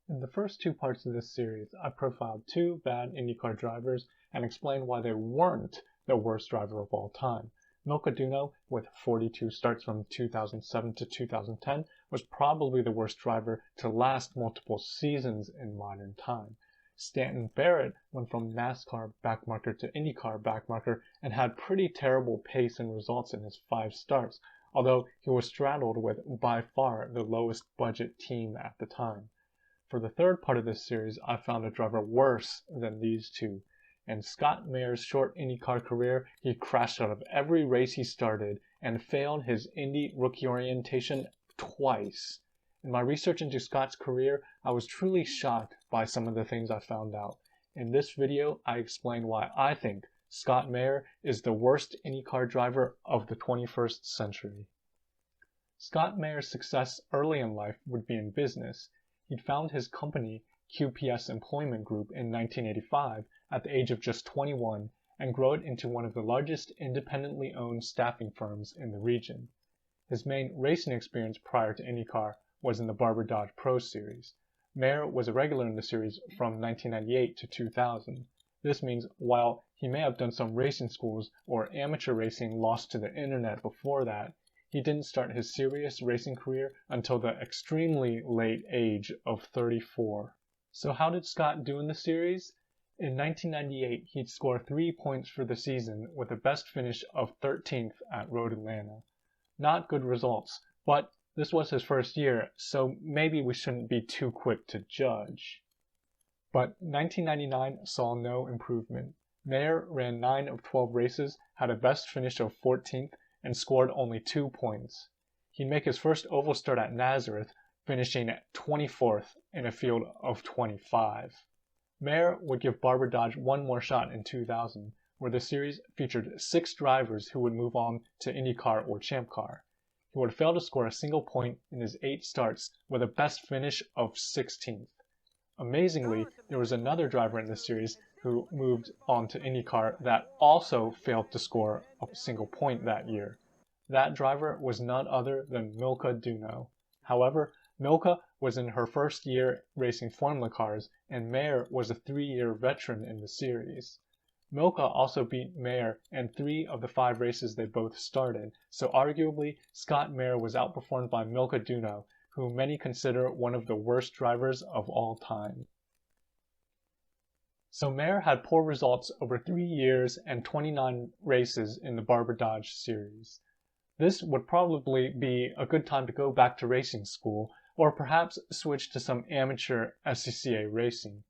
In the first two parts of this series, I profiled two bad IndyCar drivers and explained why they weren't the worst driver of all time. Milka Duno, with 42 starts from 2007 to 2010, was probably the worst driver to last multiple seasons in modern time. Stanton Barrett went from NASCAR backmarker to IndyCar backmarker and had pretty terrible pace and results in his 5 starts, although he was straddled with by far the lowest budget team at the time. For the third part of this series, I found a driver worse than these two. In Scott Mayer's short IndyCar career, he crashed out of every race he started and failed his Indy rookie orientation twice. In my research into Scott's career, I was truly shocked by some of the things I found out. In this video, I explain why I think Scott Mayer is the worst IndyCar driver of the 21st century. Scott Mayer's success early in life would be in business. He'd found his company, QPS Employment Group, in 1985 at the age of just 21 and grew it into one of the largest independently owned staffing firms in the region. His main racing experience prior to IndyCar was in the Barber Dodge Pro Series. Mayer was a regular in the series from 1998 to 2000. This means while he may have done some racing schools or amateur racing lost to the internet before that, he didn't start his serious racing career until the extremely late age of 34. So how did Scott do in the series? In 1998, he'd score 3 points for the season with a best finish of 13th at Road Atlanta. Not good results, but this was his first year, so maybe we shouldn't be too quick to judge. But 1999 saw no improvement. Mayer ran 9 of 12 races, had a best finish of 14th, and scored only 2 points. He'd make his first oval start at Nazareth, finishing 24th in a field of 25. Mayer would give Barber Dodge one more shot in 2000, where the series featured 6 drivers who would move on to IndyCar or Champ Car. He would fail to score a single point in his 8 starts with a best finish of 16th. Amazingly, there was another driver in the series who moved on to IndyCar that also failed to score a single point that year. That driver was none other than Milka Duno. However, Milka was in her first year racing Formula cars, and Mayer was a 3-year veteran in the series. Milka also beat Mayer in 3 of the 5 races they both started, so arguably Scott Mayer was outperformed by Milka Duno, who many consider one of the worst drivers of all time. So Mayer had poor results over 3 years and 29 races in the Barber Dodge series. This would probably be a good time to go back to racing school, or perhaps switch to some amateur SCCA racing.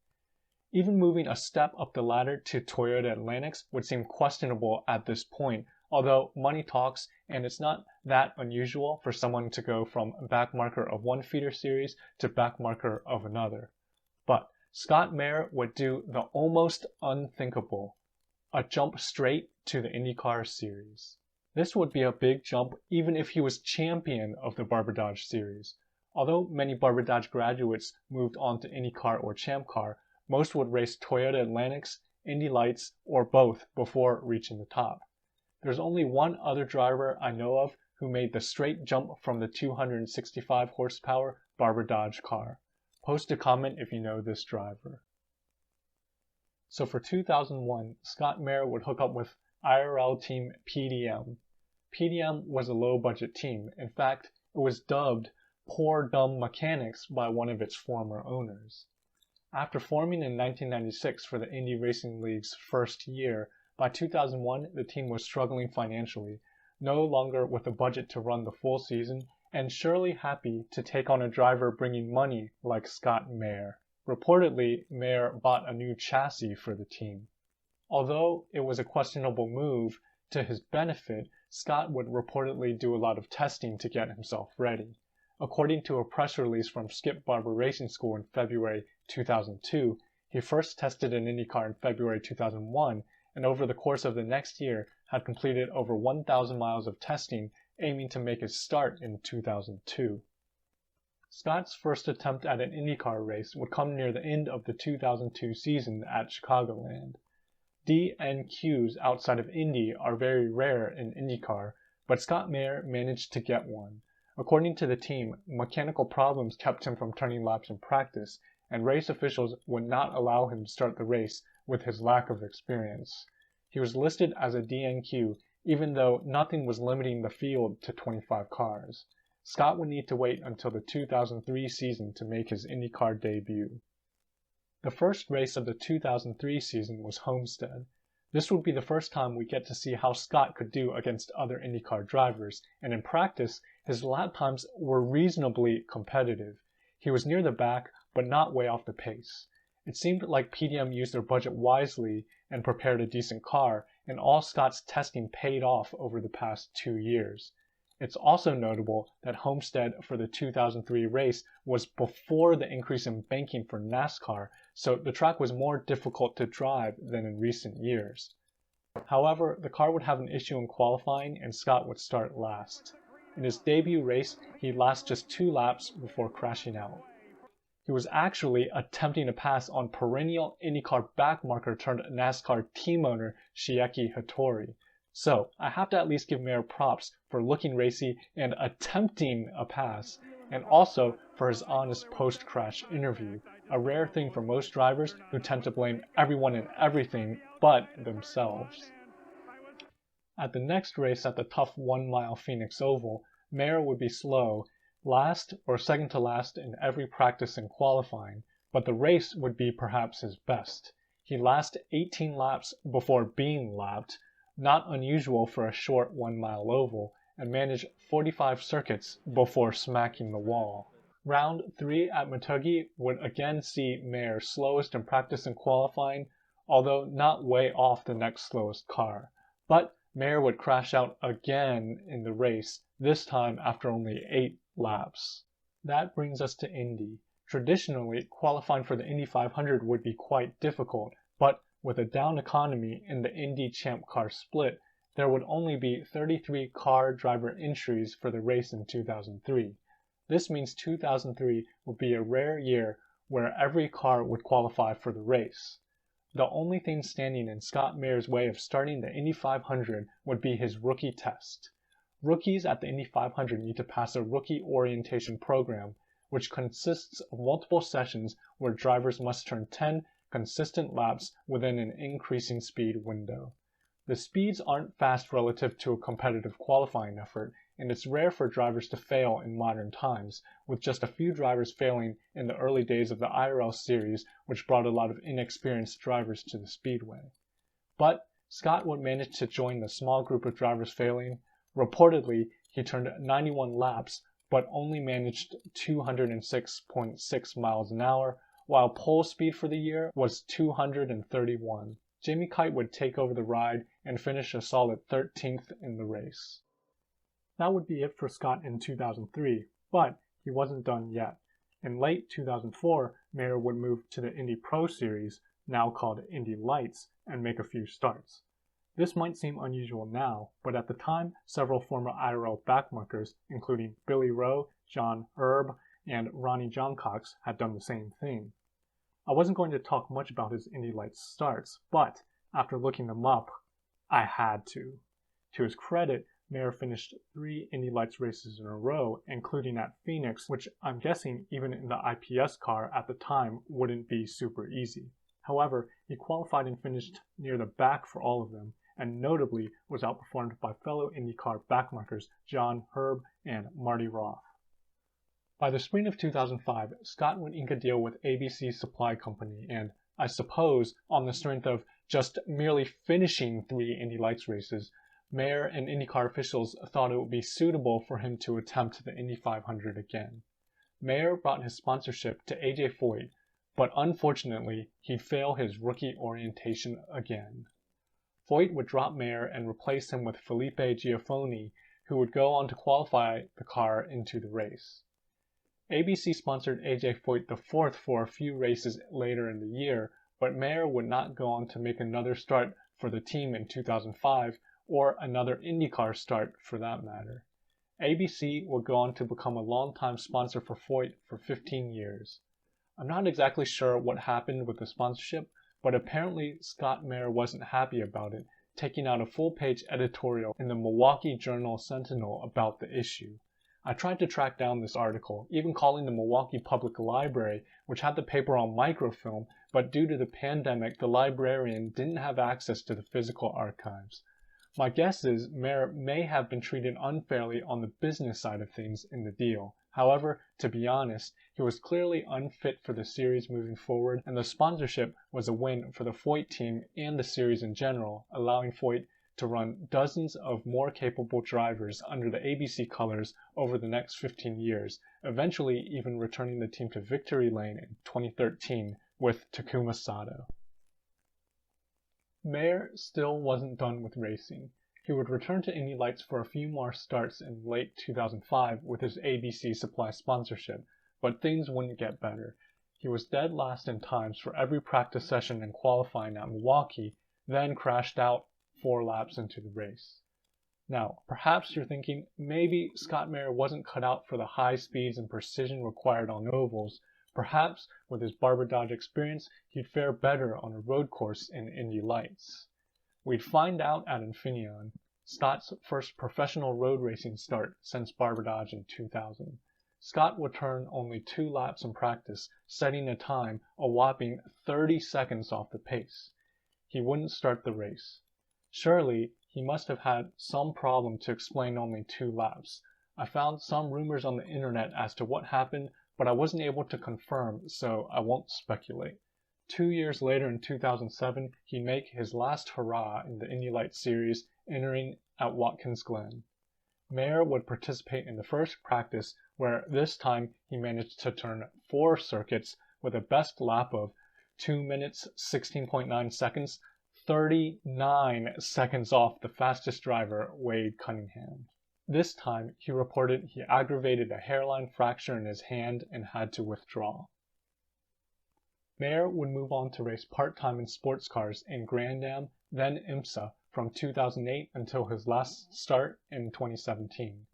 Even moving a step up the ladder to Toyota Atlantics would seem questionable at this point, although money talks and it's not that unusual for someone to go from backmarker of one feeder series to backmarker of another. But Scott Mayer would do the almost unthinkable, a jump straight to the IndyCar series. This would be a big jump even if he was champion of the Barber Dodge series. Although many Barber Dodge graduates moved on to IndyCar or Champ Car, most would race Toyota Atlantics, Indy Lights, or both before reaching the top. There's only one other driver I know of who made the straight jump from the 265 horsepower Barber Dodge car. Post a comment if you know this driver. So for 2001, Scott Mayer would hook up with IRL team PDM. PDM was a low-budget team. In fact, it was dubbed Poor Dumb Mechanics by one of its former owners. After forming in 1996 for the Indy Racing League's first year, by 2001 the team was struggling financially, no longer with a budget to run the full season, and surely happy to take on a driver bringing money like Scott Mayer. Reportedly, Mayer bought a new chassis for the team. Although it was a questionable move, to his benefit, Scott would reportedly do a lot of testing to get himself ready. According to a press release from Skip Barber Racing School in February 2002, he first tested an IndyCar in February 2001, and over the course of the next year had completed over 1,000 miles of testing, aiming to make his start in 2002. Scott's first attempt at an IndyCar race would come near the end of the 2002 season at Chicagoland. DNQs outside of Indy are very rare in IndyCar, but Scott Mayer managed to get one. According to the team, mechanical problems kept him from turning laps in practice, and race officials would not allow him to start the race with his lack of experience. He was listed as a DNQ even though nothing was limiting the field to 25 cars. Scott would need to wait until the 2003 season to make his IndyCar debut. The first race of the 2003 season was Homestead. This would be the first time we get to see how Scott could do against other IndyCar drivers, and in practice, his lap times were reasonably competitive. He was near the back, but not way off the pace. It seemed like PDM used their budget wisely and prepared a decent car, and all Scott's testing paid off over the past 2 years. It's also notable that Homestead for the 2003 race was before the increase in banking for NASCAR, so the track was more difficult to drive than in recent years. However, the car would have an issue in qualifying and Scott would start last. In his debut race, he lasted just 2 laps before crashing out. He was actually attempting to pass on perennial IndyCar backmarker turned NASCAR team owner Shieki Hattori. So, I have to at least give Mayer props for looking racy and attempting a pass, and also for his honest post-crash interview, a rare thing for most drivers who tend to blame everyone and everything but themselves. At the next race at the tough 1-mile Phoenix Oval, Mayer would be slow, last or second to last in every practice and qualifying, but the race would be perhaps his best. He lasted 18 laps before being lapped, not unusual for a short 1-mile oval, and managed 45 circuits before smacking the wall. Round 3 at Matugi would again see Mayer slowest in practice and qualifying, although not way off the next slowest car. But Mayer would crash out again in the race, this time after only 8 laps. That brings us to Indy. Traditionally, qualifying for the Indy 500 would be quite difficult, but with a down economy in the Indy Champ Car split, there would only be 33 car driver entries for the race in 2003. This means 2003 would be a rare year where every car would qualify for the race. The only thing standing in Scott Mayer's way of starting the Indy 500 would be his rookie test. Rookies at the Indy 500 need to pass a rookie orientation program, which consists of multiple sessions where drivers must turn 10 consistent laps within an increasing speed window. The speeds aren't fast relative to a competitive qualifying effort, and it's rare for drivers to fail in modern times, with just a few drivers failing in the early days of the IRL series, which brought a lot of inexperienced drivers to the speedway. But Scott would manage to join the small group of drivers failing. Reportedly, he turned 91 laps, but only managed 206.6 miles an hour, while pole speed for the year was 231. Jamie Kite would take over the ride and finish a solid 13th in the race. That would be it for Scott in 2003, but he wasn't done yet. In late 2004, Mayer would move to the Indy Pro Series, now called Indy Lights, and make a few starts. This might seem unusual now, but at the time, several former IRL backmarkers, including Billy Rowe, John Herb, and Ronnie Johncox, had done the same thing. I wasn't going to talk much about his Indy Lights starts, but after looking them up, I had to. To his credit, Mayer finished 3 Indy Lights races in a row, including at Phoenix, which I'm guessing even in the IPS car at the time wouldn't be super easy. However, he qualified and finished near the back for all of them, and notably was outperformed by fellow IndyCar backmarkers John Herb and Marty Roth. By the spring of 2005, Scott would ink a deal with ABC Supply Company, and I suppose on the strength of just merely finishing 3 Indy Lights races, Mayer and IndyCar officials thought it would be suitable for him to attempt the Indy 500 again. Mayer brought his sponsorship to AJ Foyt, but unfortunately, he'd fail his rookie orientation again. Foyt would drop Mayer and replace him with Felipe Giaffoni, who would go on to qualify the car into the race. ABC sponsored AJ Foyt IV for a few races later in the year, but Mayer would not go on to make another start for the team in 2005, or another IndyCar start for that matter. ABC would go on to become a longtime sponsor for Foyt for 15 years. I'm not exactly sure what happened with the sponsorship, but apparently Scott Mayer wasn't happy about it, taking out a full-page editorial in the Milwaukee Journal-Sentinel about the issue. I tried to track down this article, even calling the Milwaukee Public Library, which had the paper on microfilm, but due to the pandemic, the librarian didn't have access to the physical archives. My guess is Mayer may have been treated unfairly on the business side of things in the deal. However, to be honest, he was clearly unfit for the series moving forward, and the sponsorship was a win for the Foyt team and the series in general, allowing Foyt to run dozens of more capable drivers under the ABC colors over the next 15 years, eventually even returning the team to victory lane in 2013 with Takuma Sato. Mayer still wasn't done with racing. He would return to Indy Lights for a few more starts in late 2005 with his ABC Supply sponsorship, but things wouldn't get better. He was dead last in times for every practice session and qualifying at Milwaukee, then crashed out 4 laps into the race. Now, perhaps you're thinking maybe Scott Mayer wasn't cut out for the high speeds and precision required on ovals. Perhaps, with his Barber Dodge experience, he'd fare better on a road course in Indy Lights. We'd find out at Infineon, Scott's first professional road racing start since Barber Dodge in 2000. Scott would turn only 2 laps in practice, setting a time a whopping 30 seconds off the pace. He wouldn't start the race. Surely, he must have had some problem to explain only 2 laps. I found some rumors on the internet as to what happened, but I wasn't able to confirm, so I won't speculate. 2 years later in 2007, he'd make his last hurrah in the Indy Lights series, entering at Watkins Glen. Mayer would participate in the first practice, where this time he managed to turn 4 circuits with a best lap of 2 minutes 16.9 seconds, 39 seconds off the fastest driver, Wade Cunningham. This time, he reported he aggravated a hairline fracture in his hand and had to withdraw. Mayer would move on to race part-time in sports cars in Grand Am, then IMSA, from 2008 until his last start in 2017.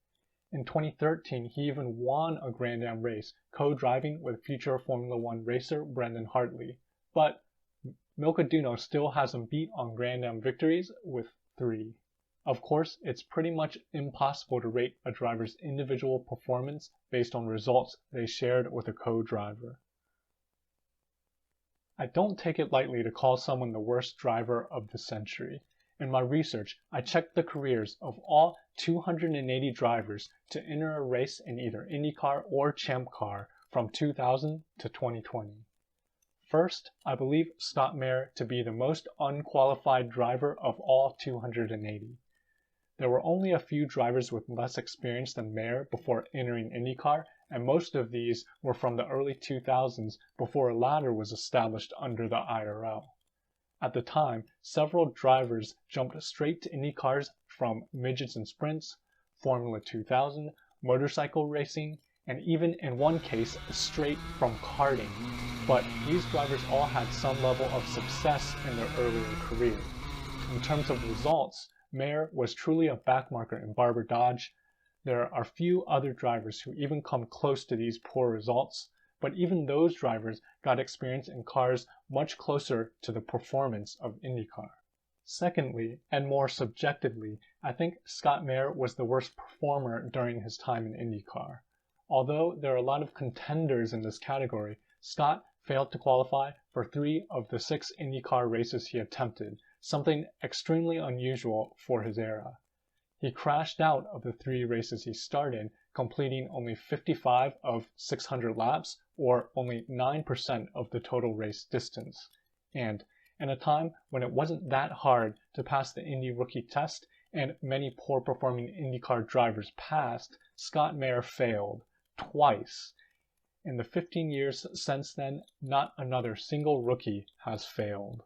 In 2013, he even won a Grand Am race, co-driving with future Formula One racer Brendan Hartley. But Milka Duno still has him beat on Grand Am victories with 3. Of course, it's pretty much impossible to rate a driver's individual performance based on results they shared with a co-driver. I don't take it lightly to call someone the worst driver of the century. In my research, I checked the careers of all 280 drivers to enter a race in either IndyCar or Champ Car from 2000 to 2020. First, I believe Scott Mayer to be the most unqualified driver of all 280. There were only a few drivers with less experience than Mayer before entering IndyCar, and most of these were from the early 2000s before a ladder was established under the IRL. At the time, several drivers jumped straight to IndyCars from midgets and sprints, Formula 2000, motorcycle racing, and even in one case, straight from karting. But these drivers all had some level of success in their earlier career. In terms of results, Mayer was truly a backmarker in Barber Dodge. There are few other drivers who even come close to these poor results, but even those drivers got experience in cars much closer to the performance of IndyCar. Secondly, and more subjectively, I think Scott Mayer was the worst performer during his time in IndyCar. Although there are a lot of contenders in this category, Scott failed to qualify for 3 of the 6 IndyCar races he attempted, something extremely unusual for his era. He crashed out of the 3 races he started, completing only 55 of 600 laps, or only 9% of the total race distance. And in a time when it wasn't that hard to pass the Indy rookie test, and many poor-performing IndyCar drivers passed, Scott Mayer failed twice. In the 15 years since then, not another single rookie has failed.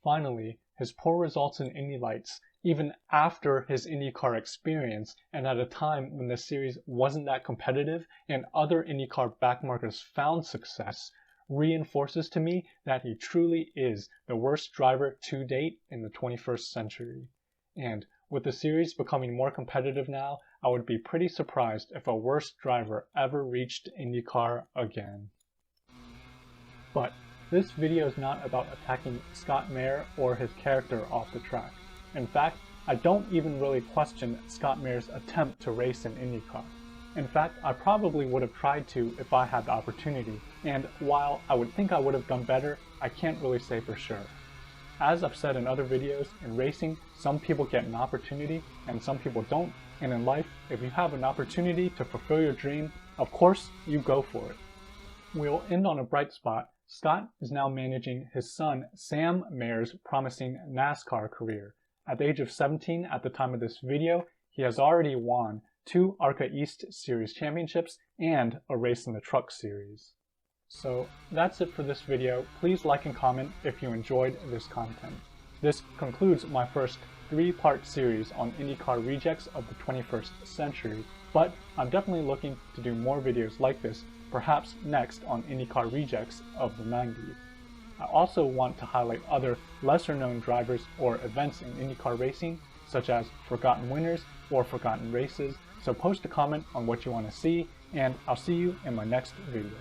Finally, his poor results in Indy Lights, even after his IndyCar experience and at a time when the series wasn't that competitive and other IndyCar backmarkers found success, reinforces to me that he truly is the worst driver to date in the 21st century. And with the series becoming more competitive now, I would be pretty surprised if a worse driver ever reached IndyCar again. But this video is not about attacking Scott Mayer or his character off the track. In fact, I don't even really question Scott Mayer's attempt to race in IndyCar. In fact, I probably would have tried to if I had the opportunity, and while I would think I would have done better, I can't really say for sure. As I've said in other videos, in racing, some people get an opportunity and some people don't, and in life, if you have an opportunity to fulfill your dream, of course, you go for it. We'll end on a bright spot. Scott is now managing his son Sam Mayer's promising NASCAR career. At the age of 17 at the time of this video, he has already won 2 ARCA East Series championships and a race in the Truck Series. So that's it for this video. Please like and comment if you enjoyed this content. This concludes my first 3-part series on IndyCar rejects of the 21st century, but I'm definitely looking to do more videos like this, perhaps next on IndyCar rejects of the 90s. I also want to highlight other lesser known drivers or events in IndyCar racing, such as forgotten winners or forgotten races, so post a comment on what you want to see, and I'll see you in my next video.